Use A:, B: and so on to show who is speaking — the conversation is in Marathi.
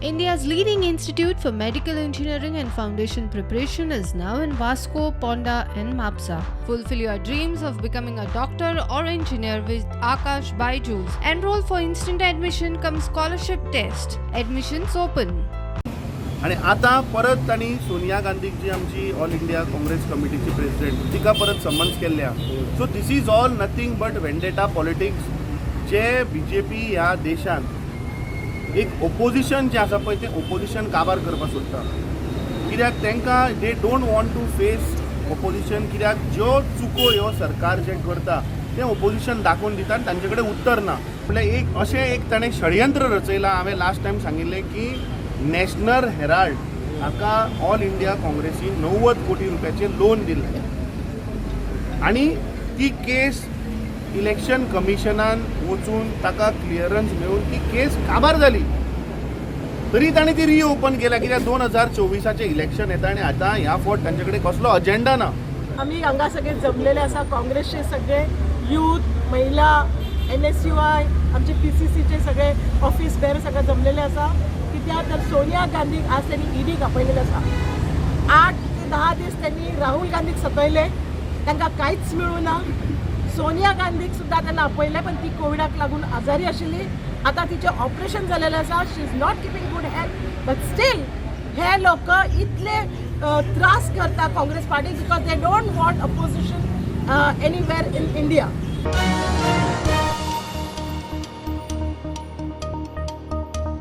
A: India's leading institute for medical engineering and foundation preparation is now in Vasco, Ponda and Mapsa. Fulfill your dreams of becoming a doctor or engineer with Akash Byju's. Enroll for instant admission cum scholarship test. Admissions open.
B: आणि आता परत तांणी सोनिया गांधीक जी आमची ऑल इंडिया काँग्रेस कमिटीची प्रेसिडेंट तिका परत समन्स केल्ल्या. So this is all nothing but vendetta politics जे बीजेपी ह्या देशान एक ओपोजिशन जे आसा पळय तें ओपोजिशन काबार करपाक सोदता. कित्याक तांकां they don't want to face opposition. कित्याक ज्यो चुको ह्यो सरकार जे करता तें ओपोजिशन दाखोवन दिता आनी तांचे कडेन उत्तर ना. म्हळ्यार एक अशें एक ताणें षडयंत्र रचयलां. हांवें लास्ट टायम सांगिल्लें की नॅशनल हेराल्ड हाका ऑल इंडिया काँग्रेसीन 90 कोटी रुपयाचें लोन दिल्लें आनी ती केस इलेक्शन कमिशनान वचून ताका क्लियरन्स मेळून ती केस काबार जाली. तरी ताणें ती रिओपन केल्या. कित्याक 2024चे इलेक्शन येता आनी आतां ह्या फावट तांचे कडेन कसलो अजेंडा ना.
C: आम्ही हांगा सगळे जमलेले आसा. काँग्रेसचे सगळे यूथ, महिला, NSUI, आमचे PCCचे सगळे ऑफिस बेअर सगळे जमलेले आसा. कित्याक तर सोनिया गांधीक आज त्यांनी ईडीक आपयलेले आसा. 8 ते 10 दीस त्यांनी राहुल गांधीक सतयले, तांकां कांयच मेळूं ना. सोनिया गांधीक सुद्दां त्यांना आपयले पण ती कोविडाक लागून आजारी आशिल्ली. आता तिचे ऑपरेशन जालेले आसा. She is not keeping good health. But still हे लोक इतले त्रास करता Congress party because they don't want opposition anywhere in India.